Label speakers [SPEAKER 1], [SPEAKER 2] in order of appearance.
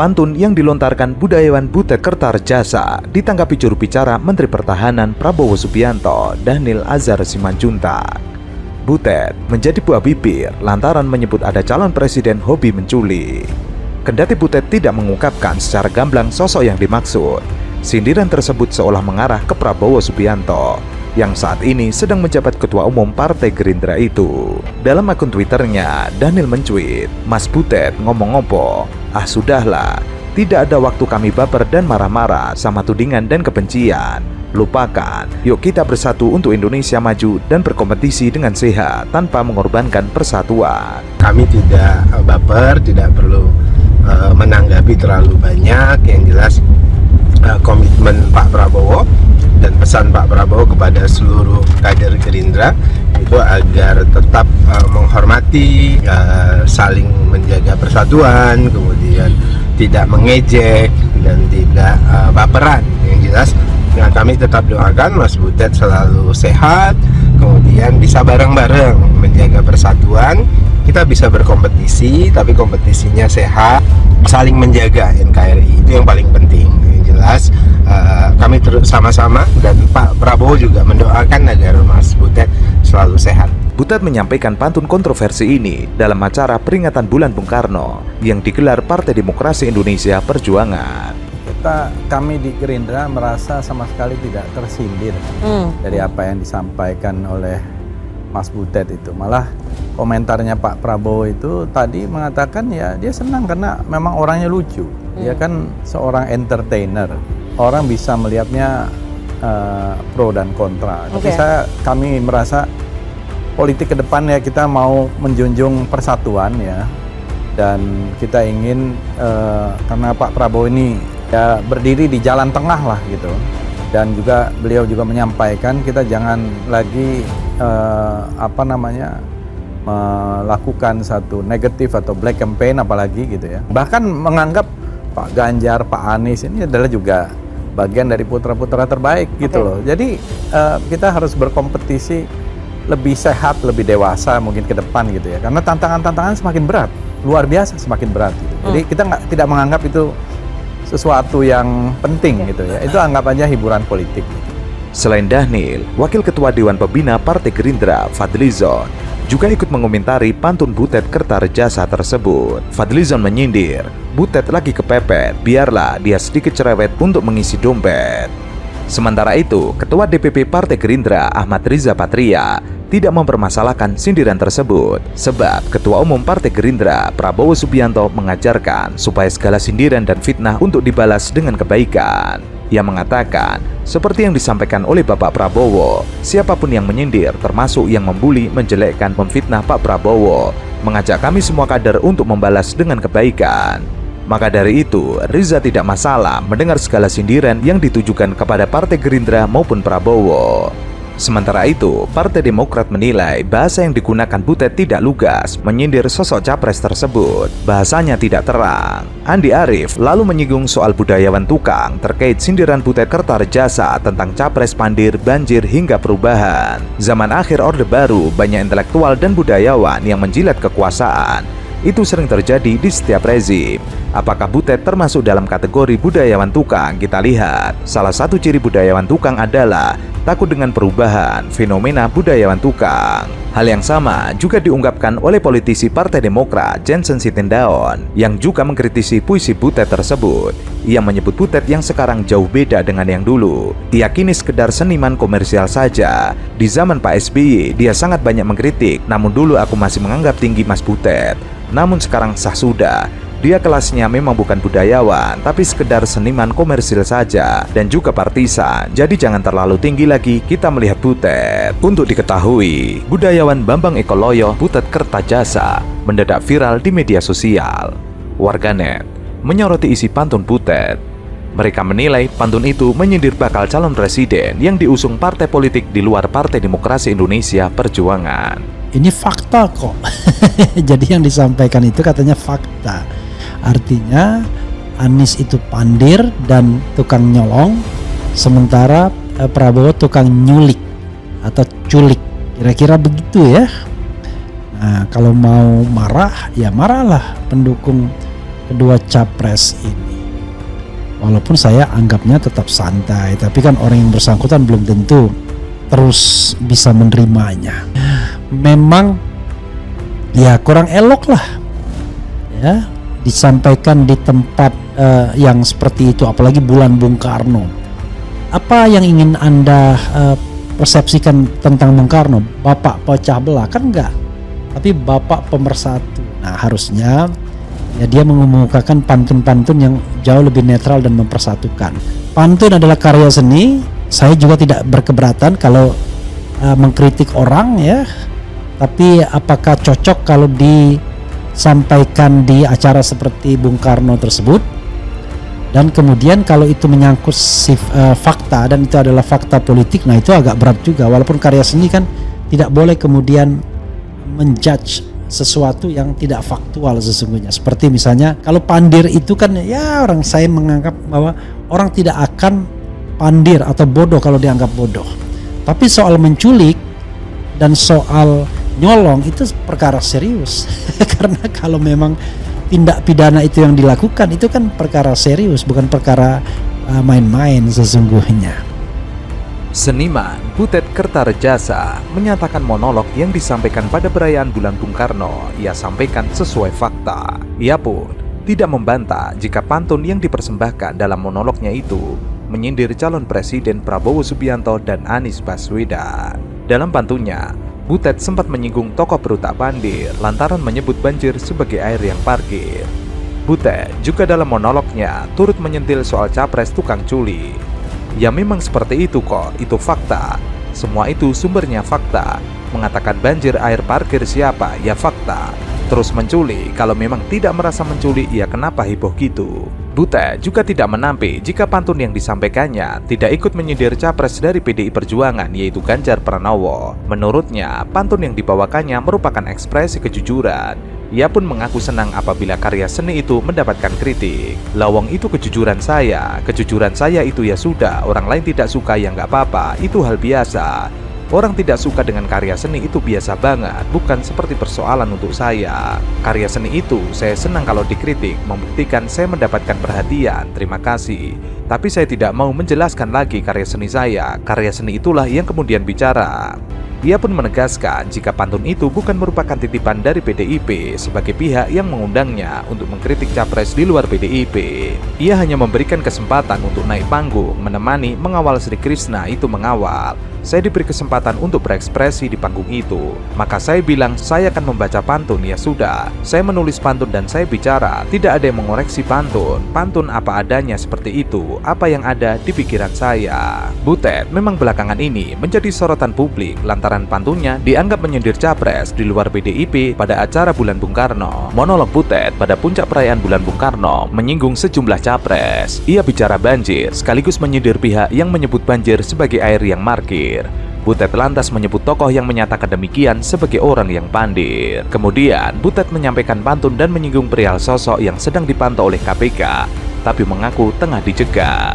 [SPEAKER 1] pantun yang dilontarkan budayawan Butet Kertarejasa ditanggapi juru bicara Menteri Pertahanan Prabowo Subianto, Dhanil Anzar Simanjuntak. Butet menjadi buah bibir lantaran menyebut ada calon presiden hobi menculik. Kendati Butet tidak mengungkapkan secara gamblang sosok yang dimaksud, sindiran tersebut seolah mengarah ke Prabowo Subianto yang saat ini sedang menjabat Ketua Umum Partai Gerindra itu. Dalam akun Twitternya, Dhanil mencuit, "Mas Butet ngomong-ngomong, sudahlah, tidak ada waktu kami baper dan marah-marah sama tudingan dan kebencian. Lupakan, yuk kita bersatu untuk Indonesia maju dan berkompetisi dengan sehat tanpa mengorbankan persatuan."
[SPEAKER 2] Kami tidak baper, tidak perlu menanggapi terlalu banyak. Yang jelas komitmen Pak Prabowo dan pesan Pak Prabowo kepada seluruh kader Gerindra itu agar tetap menghormati, saling menjaga persatuan, kemudian tidak mengejek dan tidak baperan. Yang jelas kami tetap doakan Mas Butet selalu sehat, kemudian bisa bareng-bareng menjaga persatuan. Kita bisa berkompetisi, tapi kompetisinya sehat, saling menjaga NKRI, itu yang paling penting. Yang jelas kami terus sama-sama dan Pak Prabowo juga mendoakan agar Mas Butet selalu sehat.
[SPEAKER 1] Butet menyampaikan pantun kontroversi ini dalam acara peringatan Bulan Bung Karno yang digelar Partai Demokrasi Indonesia Perjuangan.
[SPEAKER 3] Kami di Gerindra merasa sama sekali tidak tersindir dari apa yang disampaikan oleh Mas Butet itu. Malah komentarnya Pak Prabowo itu tadi mengatakan ya dia senang karena memang orangnya lucu. Dia kan seorang entertainer. Orang bisa melihatnya pro dan kontra. Tapi kami merasa politik ke depan ya kita mau menjunjung persatuan ya. Dan kita ingin karena Pak Prabowo ini ya berdiri di jalan tengah lah gitu. Dan juga beliau juga menyampaikan kita jangan lagi melakukan satu negatif atau black campaign apalagi gitu ya. Bahkan menganggap Pak Ganjar, Pak Anies ini adalah juga bagian dari putra-putra terbaik gitu loh. Jadi kita harus berkompetisi lebih sehat, lebih dewasa mungkin ke depan gitu ya. Karena tantangan-tantangan semakin berat, luar biasa semakin berat gitu. Jadi kita tidak menganggap itu sesuatu yang penting gitu ya. Itu anggap aja hiburan politik gitu.
[SPEAKER 1] Selain Dhanil, Wakil Ketua Dewan Pembina Partai Gerindra, Fadlizon, juga ikut mengomentari pantun Butet Kertarejasa tersebut. Fadlizon menyindir, Butet lagi kepepet, biarlah dia sedikit cerewet untuk mengisi dompet. Sementara itu, Ketua DPP Partai Gerindra Ahmad Riza Patria tidak mempermasalahkan sindiran tersebut, sebab Ketua Umum Partai Gerindra Prabowo Subianto mengajarkan supaya segala sindiran dan fitnah untuk dibalas dengan kebaikan. Ia mengatakan, seperti yang disampaikan oleh Bapak Prabowo, siapapun yang menyindir termasuk yang membuli, menjelekkan, memfitnah Pak Prabowo, mengajak kami semua kader untuk membalas dengan kebaikan. Maka dari itu, Riza tidak masalah mendengar segala sindiran yang ditujukan kepada Partai Gerindra maupun Prabowo. Sementara itu, Partai Demokrat menilai bahasa yang digunakan Butet tidak lugas menyindir sosok capres tersebut. Bahasanya tidak terang. Andi Arief lalu menyinggung soal budayawan tukang terkait sindiran Butet Kertarejasa tentang capres pandir, banjir, hingga perubahan. Zaman akhir Orde Baru, banyak intelektual dan budayawan yang menjilat kekuasaan. Itu sering terjadi di setiap rezim. Apakah Butet termasuk dalam kategori budayawan tukang? Kita lihat. Salah satu ciri budayawan tukang adalah takut dengan perubahan, fenomena budayawan tukang. Hal yang sama juga diungkapkan oleh politisi Partai Demokrat Jansen Sittindaon yang juga mengkritisi puisi Butet tersebut. Ia menyebut Butet yang sekarang jauh beda dengan yang dulu. Ia kini sekedar seniman komersial saja. Di zaman Pak SBY, dia sangat banyak mengkritik, namun dulu aku masih menganggap tinggi Mas Butet. Namun sekarang sah sudah. Dia kelasnya memang bukan budayawan, tapi sekedar seniman komersil saja dan juga partisan. Jadi jangan terlalu tinggi lagi kita melihat Butet. Untuk diketahui, budayawan Bambang Ekoloyo Butet Kertajasa mendadak viral di media sosial. Warganet menyoroti isi pantun Butet. Mereka menilai pantun itu menyindir bakal calon presiden yang diusung partai politik di luar Partai Demokrasi Indonesia Perjuangan.
[SPEAKER 4] Ini fakta kok. Jadi yang disampaikan itu katanya fakta. Artinya Anies itu pandir dan tukang nyolong, sementara Prabowo tukang nyulik atau culik. Kira-kira begitu ya. Nah, kalau mau marah, ya marahlah pendukung kedua capres ini. Walaupun saya anggapnya tetap santai, tapi kan orang yang bersangkutan belum tentu terus bisa menerimanya. Memang ya kurang elok lah ya disampaikan di tempat yang seperti itu, apalagi bulan Bung Karno. Apa yang ingin Anda persepsikan tentang Bung Karno? Bapak pecah belah? Kan enggak, tapi bapak pemersatu. Nah harusnya ya dia mengemukakan pantun-pantun yang jauh lebih netral dan mempersatukan. Pantun adalah karya seni. Saya juga tidak berkeberatan kalau mengkritik orang ya, tapi apakah cocok kalau disampaikan di acara seperti Bung Karno tersebut? Dan kemudian kalau itu menyangkut fakta dan itu adalah fakta politik, nah itu agak berat juga. Walaupun karya seni kan tidak boleh kemudian menjudge sesuatu yang tidak faktual sesungguhnya. Seperti misalnya kalau pandir itu kan ya saya menganggap bahwa orang tidak akan pandir atau bodoh kalau dianggap bodoh. Tapi soal menculik dan soal nyolong itu perkara serius. Karena kalau memang tindak pidana itu yang dilakukan itu kan perkara serius, bukan perkara main-main sesungguhnya.
[SPEAKER 1] Seniman Butet Kertarejasa menyatakan monolog yang disampaikan pada perayaan bulan Bung Karno ia sampaikan sesuai fakta. Ia pun tidak membantah jika pantun yang dipersembahkan dalam monolognya itu menyindir calon presiden Prabowo Subianto dan Anies Baswedan. Dalam pantunnya, Butet sempat menyinggung tokoh perutak pandir lantaran menyebut banjir sebagai air yang parkir. Butet juga dalam monolognya turut menyentil soal capres tukang culi. Ya memang seperti itu kok, itu fakta. Semua itu sumbernya fakta. Mengatakan banjir air parkir siapa, ya fakta. Terus menculi, kalau memang tidak merasa menculi, ya kenapa heboh gitu? Butet juga tidak menampik jika pantun yang disampaikannya tidak ikut menyindir capres dari PDI Perjuangan yaitu Ganjar Pranowo. Menurutnya, pantun yang dibawakannya merupakan ekspresi kejujuran. Ia pun mengaku senang apabila karya seni itu mendapatkan kritik. Lawang itu kejujuran saya itu ya sudah, orang lain tidak suka ya nggak apa-apa, itu hal biasa. Orang tidak suka dengan karya seni itu biasa banget, bukan seperti persoalan untuk saya. Karya seni itu saya senang kalau dikritik, membuktikan saya mendapatkan perhatian, terima kasih. Tapi saya tidak mau menjelaskan lagi karya seni saya, karya seni itulah yang kemudian bicara. Ia pun menegaskan jika pantun itu bukan merupakan titipan dari PDIP sebagai pihak yang mengundangnya untuk mengkritik capres di luar PDIP. Ia hanya memberikan kesempatan untuk naik panggung, menemani, mengawal Sri Krishna itu mengawal. Saya diberi kesempatan untuk berekspresi di panggung itu. Maka saya bilang saya akan membaca pantun, ya sudah. Saya menulis pantun dan saya bicara, tidak ada yang mengoreksi pantun. Pantun apa adanya seperti itu, apa yang ada di pikiran saya. Butet memang belakangan ini menjadi sorotan publik lantaran pantunnya dianggap menyindir capres di luar PDIP pada acara bulan Bung Karno. Monolog Butet pada puncak perayaan bulan Bung Karno menyinggung sejumlah capres. Ia bicara banjir sekaligus menyindir pihak yang menyebut banjir sebagai air yang markir. Butet lantas menyebut tokoh yang menyatakan demikian sebagai orang yang pandir. Kemudian Butet menyampaikan pantun dan menyinggung perihal sosok yang sedang dipantau oleh KPK, tapi mengaku tengah dijegal.